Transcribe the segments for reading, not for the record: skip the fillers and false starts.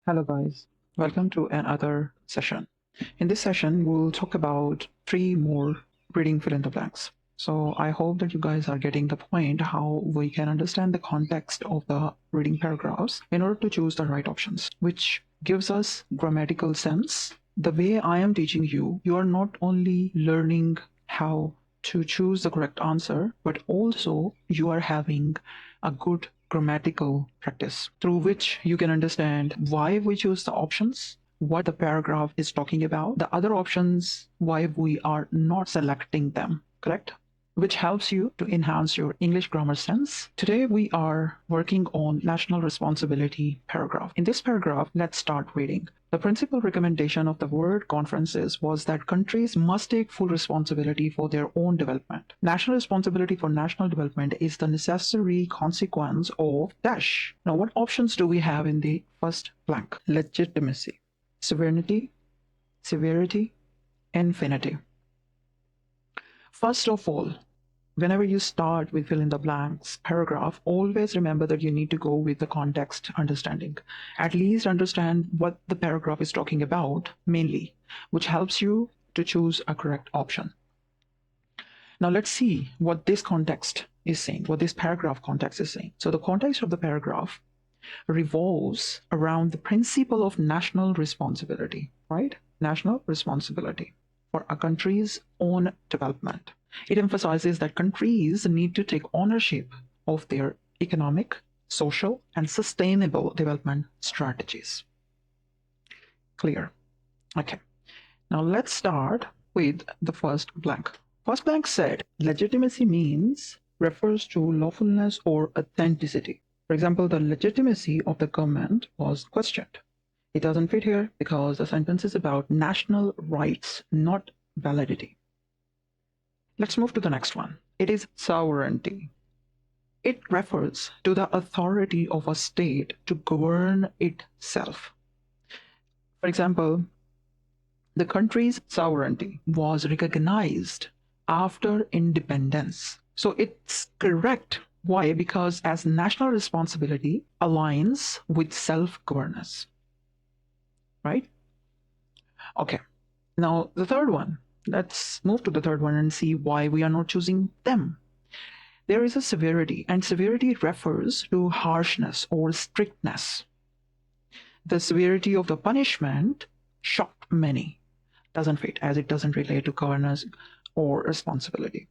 Hello, guys. Welcome to another session. In this session, we'll talk about three more reading fill in the blanks. So I hope that you guys are getting the point how we can understand the context of the reading paragraphs in order to choose the right options, which gives us grammatical sense. The way I am teaching you, you are not only learning how to choose the correct answer, but also you are having a good grammatical practice through which you can understand why we choose the options, what the paragraph is talking about, the other options, why we are not selecting them, correct? Which helps you to enhance your English grammar sense. Today we are working on national responsibility paragraph. In this paragraph, let's start reading. The principal recommendation of the World Conferences was that countries must take full responsibility for their own development. National responsibility for national development is the necessary consequence of dash. Now, what options do we have in the first blank? Legitimacy, sovereignty, severity, infinity. First of all, whenever you start with fill in the blanks paragraph, always remember that you need to go with the context understanding. At least understand what the paragraph is talking about mainly, which helps you to choose a correct option. Now let's see what this context is saying, what this paragraph context is saying. So the context of the paragraph revolves around the principle of national responsibility, right? National responsibility for a country's own development. It emphasizes that countries need to take ownership of their economic, social, and sustainable development strategies. Clear? Okay. Now let's start with the first blank. First blank said legitimacy refers to lawfulness or authenticity. For example, the legitimacy of the government was questioned. It doesn't fit here because the sentence is about national rights, not validity. Let's move to the next one. It is sovereignty. It refers to the authority of a state to govern itself. For example, the country's sovereignty was recognized after independence. So it's correct. Why? Because as national responsibility aligns with self-governance. Right? Okay. Now the third one. Let's move to the third one and see why we are not choosing them. There is a severity, and severity refers to harshness or strictness. The severity of the punishment shocked many. Doesn't fit as it doesn't relate to governance or responsibility.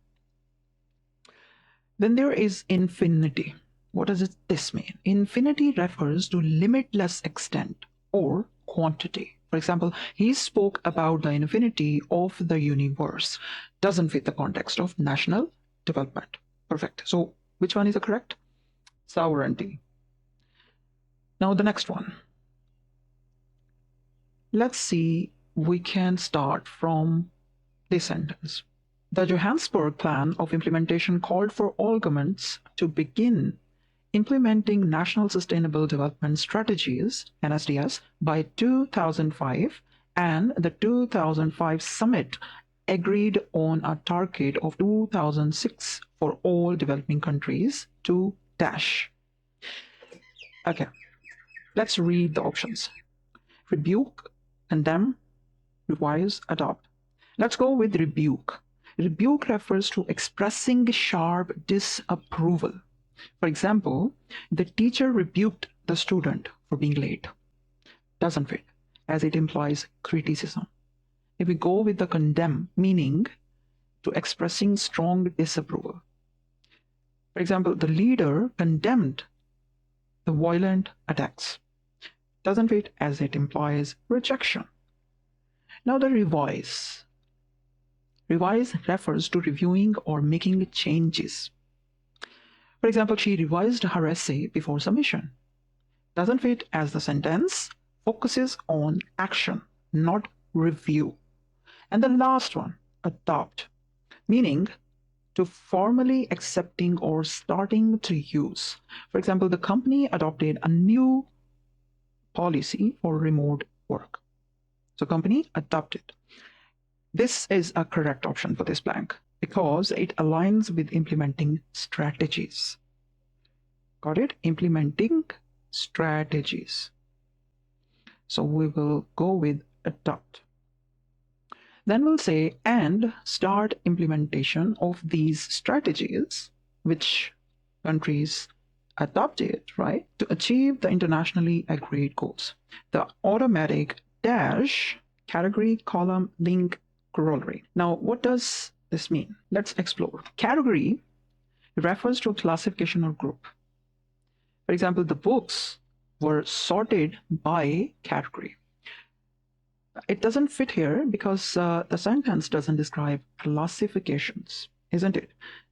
Then there is infinity. What does this mean? Infinity refers to limitless extent or quantity. For example, he spoke about the infinity of the universe. Doesn't fit the context of national development. Perfect. So which one is the correct? Sovereignty. Now the next one. Let's see, we can start from this sentence. The Johannesburg Plan of Implementation called for all governments to begin implementing National Sustainable Development Strategies, NSDS, by 2005, and the 2005 summit agreed on a target of 2006 for all developing countries to dash. Okay, let's read the options. Rebuke, condemn, revise, adopt. Let's go with rebuke. Rebuke refers to expressing sharp disapproval. For example, the teacher rebuked the student for being late. Doesn't fit, as it implies criticism. If we go with the condemn, meaning to expressing strong disapproval. For example, the leader condemned the violent attacks. Doesn't fit, as it implies rejection. Now the revise. Revise refers to reviewing or making changes. For example, she revised her essay before submission. Doesn't fit, as the sentence focuses on action, not review. And the last one, adopt, meaning to formally accepting or starting to use. For example, the company adopted a new policy for remote work. So company adopted. This is a correct option for this blank because it aligns with implementing strategies. Got it? Implementing strategies. So we will go with adopt. Then we'll say and start implementation of these strategies which countries adopted, right, to achieve the internationally agreed goals. The automatic dash category column link corollary. Now, what does this mean? Let's explore. Category refers to a classification or group. For example, the books were sorted by category. It doesn't fit here because the sentence doesn't describe classifications, isn't it?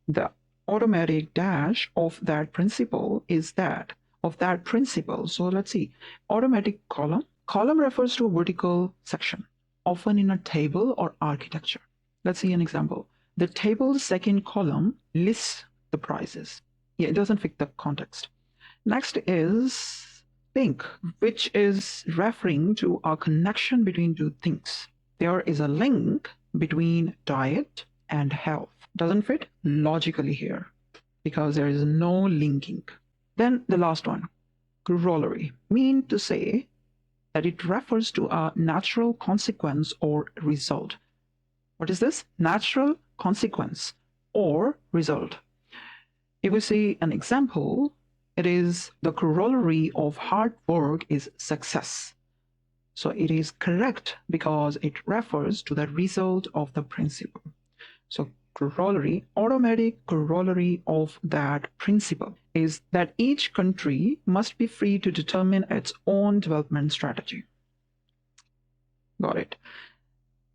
The automatic dash of that principle is that of that principle. So let's see. Automatic column. Column refers to a vertical section, often in a table or architecture. Let's see an example. The table's second column lists the prices. Yeah, it doesn't fit the context. Next is link, which is referring to a connection between two things. There is a link between diet and health. Doesn't fit logically here because there is no linking. Then the last one, corollary, mean to say that it refers to a natural consequence or result. What is this? Natural consequence or result. If we see an example, it is the corollary of hard work is success. So it is correct because it refers to the result of the principle. So corollary, automatic corollary of that principle is that each country must be free to determine its own development strategy. Got it.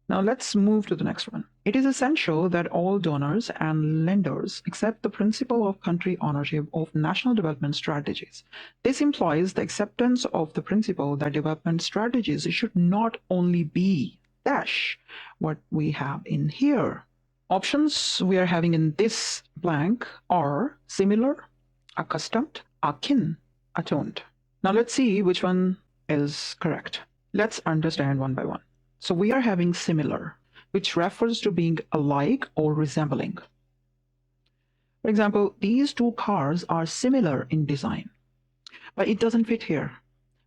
Now let's move to the next one. It is essential that all donors and lenders accept the principle of country ownership of national development strategies. This implies the acceptance of the principle that development strategies should not only be dash what we have in here. Options we are having in this blank are similar, accustomed, akin, attuned. Now let's see which one is correct. Let's understand one by one. So we are having similar, which refers to being alike or resembling. For example, these two cars are similar in design, but it doesn't fit here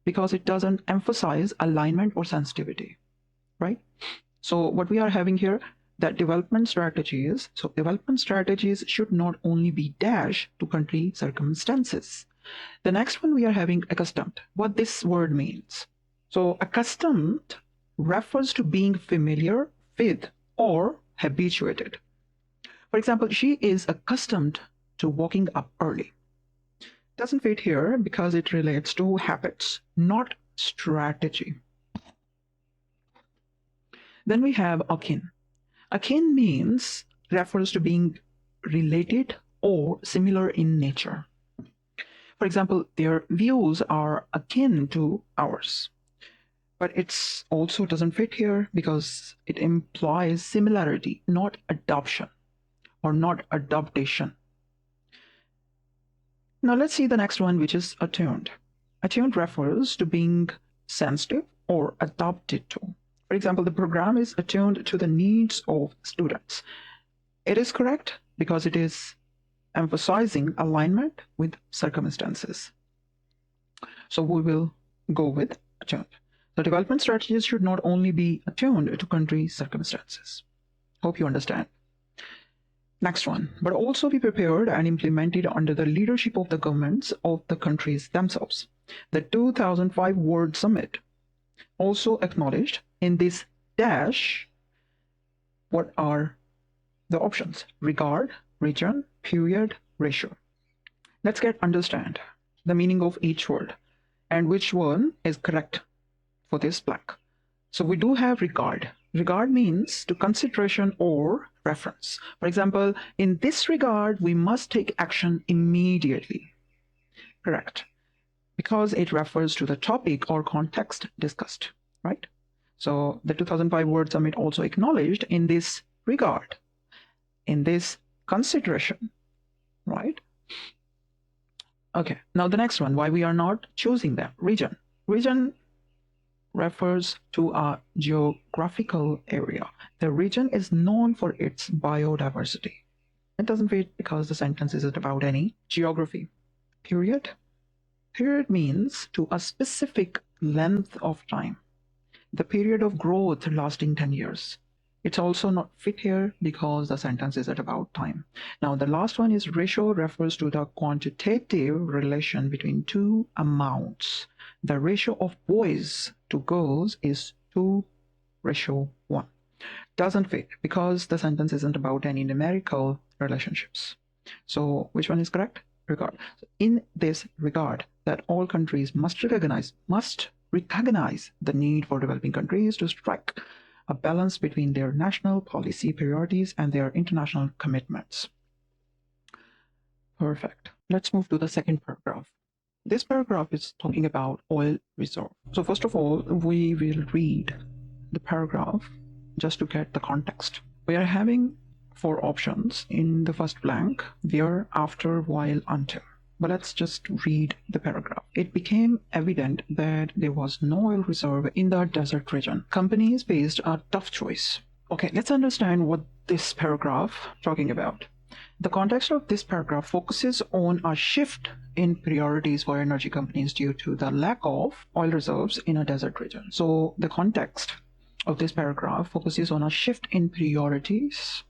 because it doesn't emphasize alignment or sensitivity, right? So what we are having here, that development strategies should not only be dash to country circumstances. The next one we are having accustomed, what this word means. So accustomed refers to being familiar with or habituated. For example, she is accustomed to waking up early. Doesn't fit here because it relates to habits, not strategy. Then we have akin. Akin means refers to being related or similar in nature. For example, their views are akin to ours. But it also doesn't fit here because it implies similarity, not adoption or not adaptation. Now let's see the next one, which is attuned. Attuned refers to being sensitive or adapted to. For example, the program is attuned to the needs of students. It is correct because it is emphasizing alignment with circumstances. So we will go with attuned. The development strategies should not only be attuned to country circumstances. Hope you understand. Next one, but also be prepared and implemented under the leadership of the governments of the countries themselves. The 2005 World Summit also acknowledged in this dash what are the options: regard, region, period, ratio. Let's understand the meaning of each word and which one is correct for this blank. So we do have regard. Regard means to consideration or reference. For example, in this regard, we must take action immediately. Correct. Because it refers to the topic or context discussed, right? So the 2005 World Summit also acknowledged in this regard, in this consideration, right? Okay, now the next one, why we are not choosing them. Region. Region refers to a geographical area. The region is known for its biodiversity. It doesn't fit because the sentence isn't about any geography. Period. Period means to a specific length of time, the period of growth lasting 10 years. It's also not fit here because the sentence isn't about time. Now, the last one is ratio refers to the quantitative relation between two amounts. The ratio of boys to girls is 2:1. Doesn't fit because the sentence isn't about any numerical relationships. So which one is correct? Regard. So in this regard, that all countries must recognize the need for developing countries to strike a balance between their national policy priorities and their international commitments. Perfect. Let's move to the second paragraph. This paragraph is talking about oil reserve. So first of all, we will read the paragraph just to get the context. We are having 4 options in the first blank: where, after, while, until. But let's just read the paragraph. It became evident that there was no oil reserve in the desert region. Companies faced a tough choice. Okay, let's understand what this paragraph is talking about. The context of this paragraph focuses on a shift in priorities for energy companies due to the lack of oil reserves in a desert region. So the context of this paragraph focuses on a shift in priorities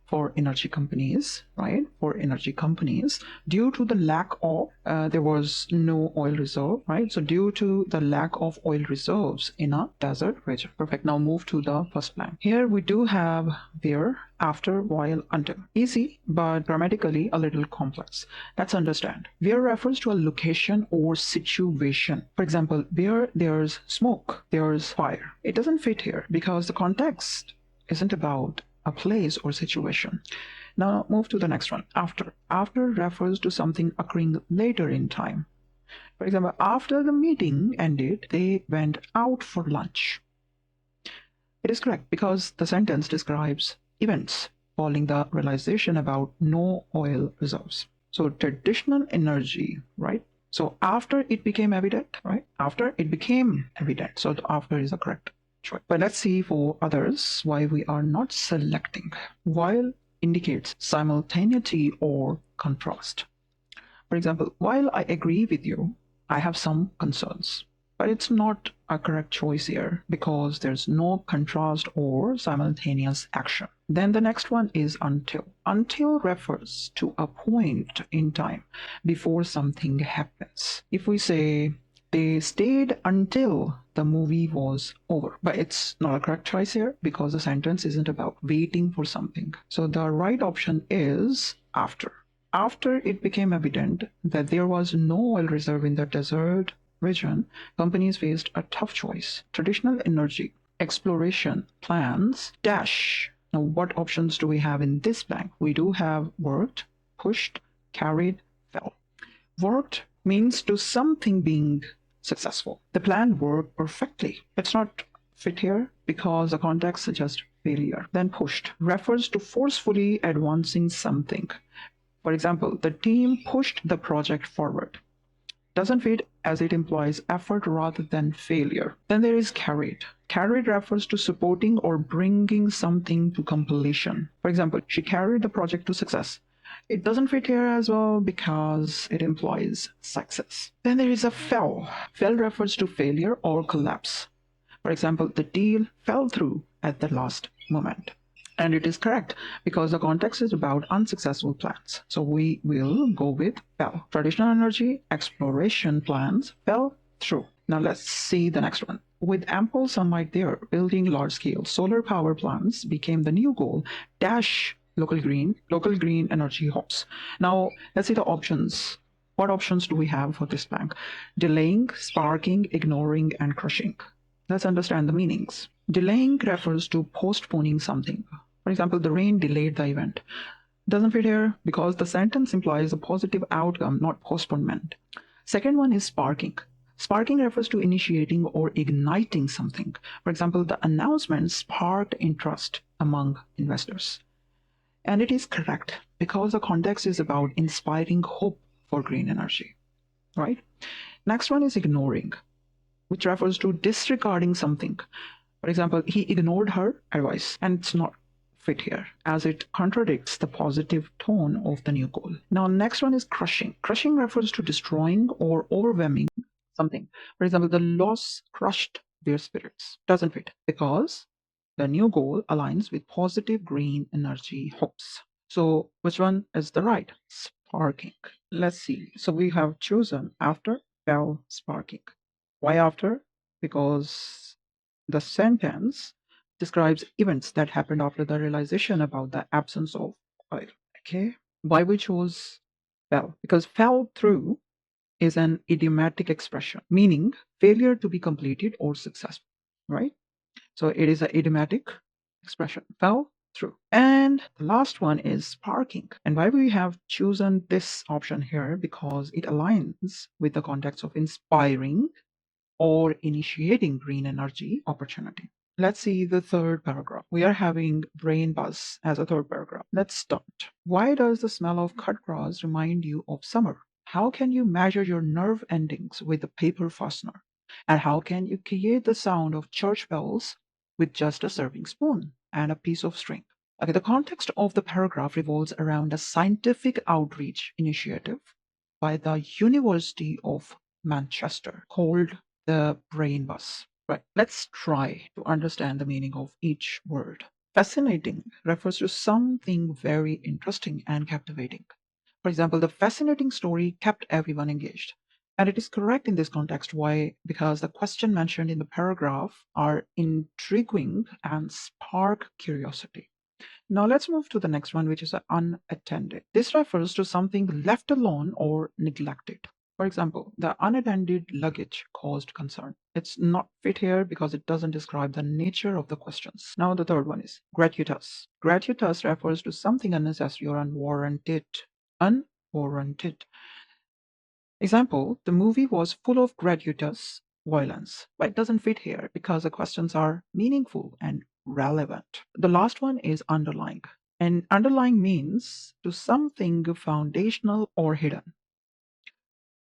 for energy companies, right? For energy companies, due to the lack of, there was no oil reserve, right? So due to the lack of oil reserves in a desert region. Perfect. Now move to the first blank. Here we do have where, after, while, until. Easy, but grammatically a little complex. Let's understand. Where refers to a location or situation. For example, where there's smoke, there's fire. It doesn't fit here because the context isn't about a place or situation. Now move to the next one. After. After refers to something occurring later in time. For example, after the meeting ended, they went out for lunch. It is correct because the sentence describes events following the realization about no oil reserves. So traditional energy, right? So after it became evident, right? After it became evident. So the after is the correct choice. But let's see for others why we are not selecting. While indicates simultaneity or contrast. For example, while I agree with you, I have some concerns. But it's not a correct choice here because there's no contrast or simultaneous action. Then the next one is until. Until refers to a point in time before something happens. If we say they stayed until the movie was over, but it's not a correct choice here because the sentence isn't about waiting for something. So the right option is after. After it became evident that there was no oil reserve in the desert region, companies faced a tough choice. Traditional energy, exploration, plans, dash. Now, what options do we have in this blank? We do have worked, pushed, carried, fell. Worked means to something being successful. The plan worked perfectly. It's not fit here because the context suggests failure. Then pushed refers to forcefully advancing something. For example, the team pushed the project forward. Doesn't fit as it implies effort rather than failure. Then there is carried. Carried refers to supporting or bringing something to completion. For example, she carried the project to success. It doesn't fit here as well because it implies success. Then there is a fell. Fell refers to failure or collapse. For example, the deal fell through at the last moment. And it is correct because the context is about unsuccessful plans. So we will go with fell. Traditional energy exploration plans fell through. Now let's see the next one. With ample sunlight there, building large-scale solar power plants became the new goal. Dash local green energy hubs. Now let's see the options. What options do we have for this blank? Delaying, sparking, ignoring, and crushing. Let's understand the meanings. Delaying refers to postponing something. For example, the rain delayed the event. Doesn't fit here because the sentence implies a positive outcome, not postponement. Second one is sparking. Sparking refers to initiating or igniting something. For example, the announcement sparked interest among investors. And it is correct because the context is about inspiring hope for green energy, right? Next one is ignoring, which refers to disregarding something. For example, he ignored her advice, and it's not fit here as it contradicts the positive tone of the new goal. Now, next one is crushing. Crushing refers to destroying or overwhelming something. For example, the loss crushed their spirits. Doesn't fit because the new goal aligns with positive green energy hopes. So which one is the right? Sparking. Let's see. So we have chosen after, fell, sparking. Why after? Because the sentence describes events that happened after the realization about the absence of oil. Okay. Why we chose fell? Because fell through is an idiomatic expression, meaning failure to be completed or successful, right? So it is an idiomatic expression, fell through. And the last one is sparking. And why we have chosen this option here? Because it aligns with the context of inspiring or initiating green energy opportunity. Let's see the third paragraph. We are having brain buzz as a third paragraph. Let's start. Why does the smell of cut grass remind you of summer? How can you measure your nerve endings with a paper fastener? And how can you create the sound of church bells with just a serving spoon and a piece of string? Okay, the context of the paragraph revolves around a scientific outreach initiative by the University of Manchester called the brain bus. Right, let's try to understand the meaning of each word. Fascinating refers to something very interesting and captivating. For example, the fascinating story kept everyone engaged. And it is correct in this context. Why? Because the question mentioned in the paragraph are intriguing and spark curiosity. Now let's move to the next one, which is unattended. This refers to something left alone or neglected. For example, the unattended luggage caused concern. It's not fit here because it doesn't describe the nature of the questions. Now the third one is gratuitous. Gratuitous refers to something unnecessary or unwarranted. Unwarranted. Example, the movie was full of gratuitous violence, but it doesn't fit here because the questions are meaningful and relevant. The last one is underlying. And underlying means to something foundational or hidden.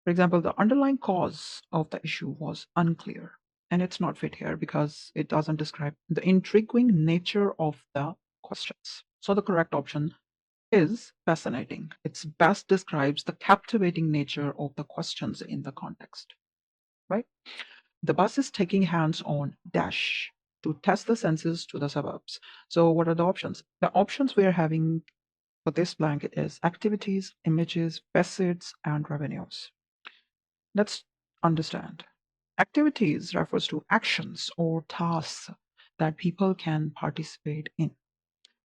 For example, the underlying cause of the issue was unclear. And it's not fit here because it doesn't describe the intriguing nature of the questions. So the correct option is fascinating. It best describes the captivating nature of the questions in the context, right? The bus is taking hands on dash to test the senses to the suburbs. So what are the options? The options we are having for this blank is activities, images, facets, and revenues. Let's understand. Activities refers to actions or tasks that people can participate in.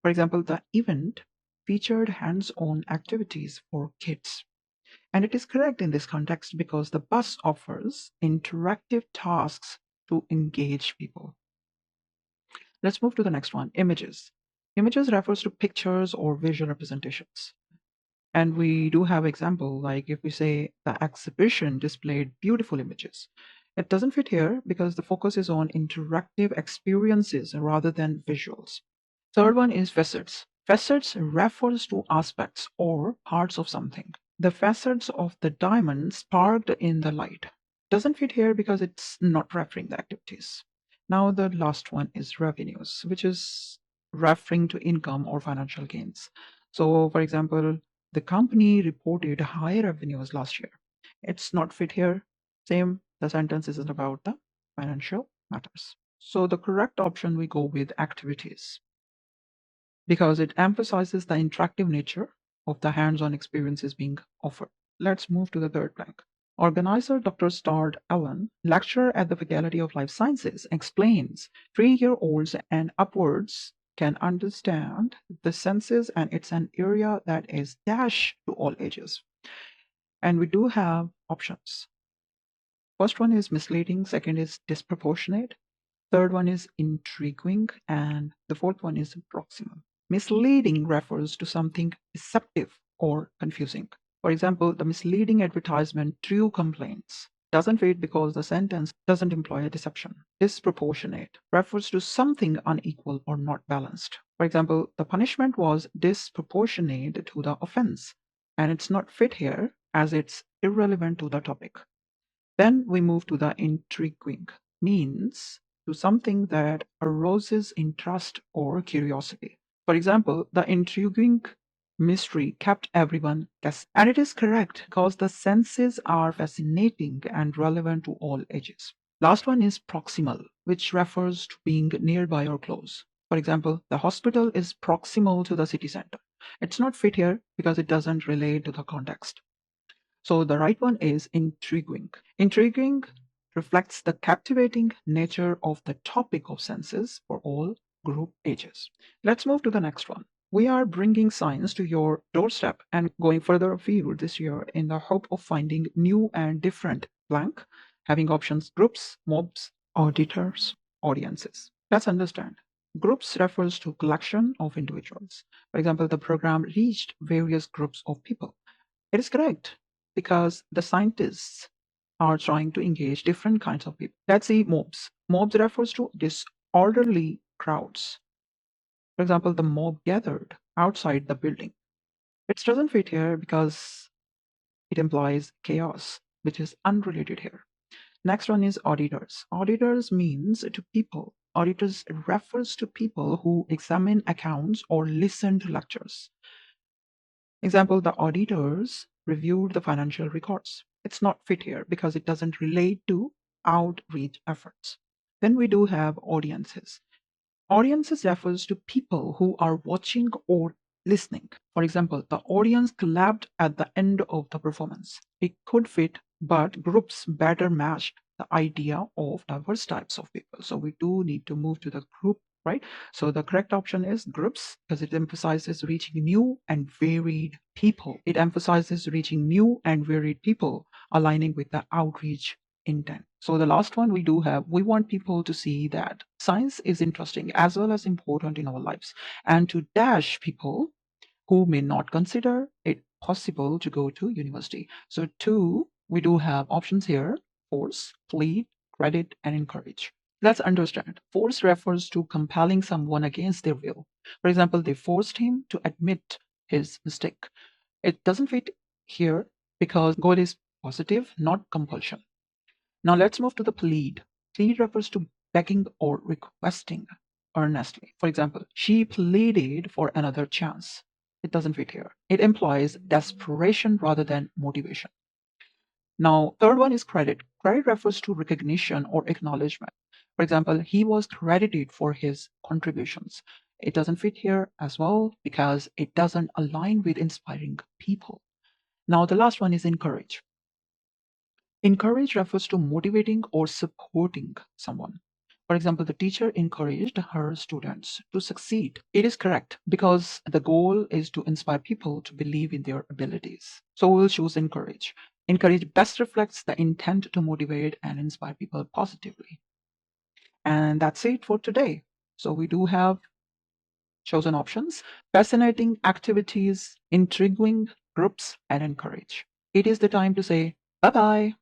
For example, the event featured hands-on activities for kids. And it is correct in this context because the bus offers interactive tasks to engage people. Let's move to the next one, images. Images refers to pictures or visual representations. And we do have example like if we say the exhibition displayed beautiful images. It doesn't fit here because the focus is on interactive experiences rather than visuals. Third one is facets. Facets refers to aspects or parts of something. The facets of the diamond sparked in the light. Doesn't fit here because it's not referring the activities. Now the last one is revenues, which is referring to income or financial gains. So for example, the company reported higher revenues last year. It's not fit here. Same, the sentence isn't about the financial matters. So the correct option we go with activities because it emphasizes the interactive nature of the hands-on experiences being offered. Let's move to the third blank. Organizer Dr. Stard Allen, lecturer at the Faculty of Life Sciences, explains 3-year-olds and upwards can understand the senses and it's an area that is dash to all ages. And we do have options. First one is misleading, second is disproportionate, third one is intriguing, and the fourth one is proximal. Misleading refers to something deceptive or confusing. For example, the misleading advertisement drew complaints. Doesn't fit because the sentence doesn't employ a deception. Disproportionate refers to something unequal or not balanced. For example, the punishment was disproportionate to the offense, and it's not fit here as it's irrelevant to the topic. Then we move to the intriguing, means to something that arouses interest or curiosity. For example, the intriguing Mystery kept everyone guessing. And it is correct because the senses are fascinating and relevant to all ages. Last one is proximal, which refers to being nearby or close. For example, the hospital is proximal to the city center. It's not fit here because it doesn't relate to the context. So the right one is intriguing. Intriguing reflects the captivating nature of the topic of senses for all group ages. Let's move to the next one. We are bringing science to your doorstep and going further afield this year in the hope of finding new and different blank, having options groups, mobs, auditors, audiences. Let's understand. Groups refers to collection of individuals. For example, the program reached various groups of people. It is correct because the scientists are trying to engage different kinds of people. Let's see mobs. Mobs refers to disorderly crowds. For example, the mob gathered outside the building. It doesn't fit here because it implies chaos, which is unrelated here. Next one is auditors. Auditors means to people. Auditors refers to people who examine accounts or listen to lectures. Example, the auditors reviewed the financial records. It's not fit here because it doesn't relate to outreach efforts. Then we do have audiences. Audiences refers to people who are watching or listening. For example, the audience clapped at the end of the performance. It could fit, but groups better match the idea of diverse types of people. So we do need to move to the group, right? So the correct option is groups because it emphasizes reaching new and varied people. It emphasizes reaching new and varied people, aligning with the outreach intent. So the last one we do have, we want people to see that science is interesting as well as important in our lives and to dash people who may not consider it possible to go to university. So two, we do have options here, force, plead, credit, and encourage. Let's understand. Force refers to compelling someone against their will. For example, they forced him to admit his mistake. It doesn't fit here because goal is positive, not compulsion. Now let's move to the plead. Plead refers to begging or requesting earnestly. For example, she pleaded for another chance. It doesn't fit here. It implies desperation rather than motivation. Now, third one is credit. Credit refers to recognition or acknowledgement. For example, he was credited for his contributions. It doesn't fit here as well because it doesn't align with inspiring people. Now, the last one is encourage. Encourage refers to motivating or supporting someone. For example, the teacher encouraged her students to succeed. It is correct because the goal is to inspire people to believe in their abilities. So we'll choose encourage. Encourage best reflects the intent to motivate and inspire people positively. And that's it for today. So we do have chosen options, fascinating activities, intriguing groups, and encourage. It is the time to say bye bye.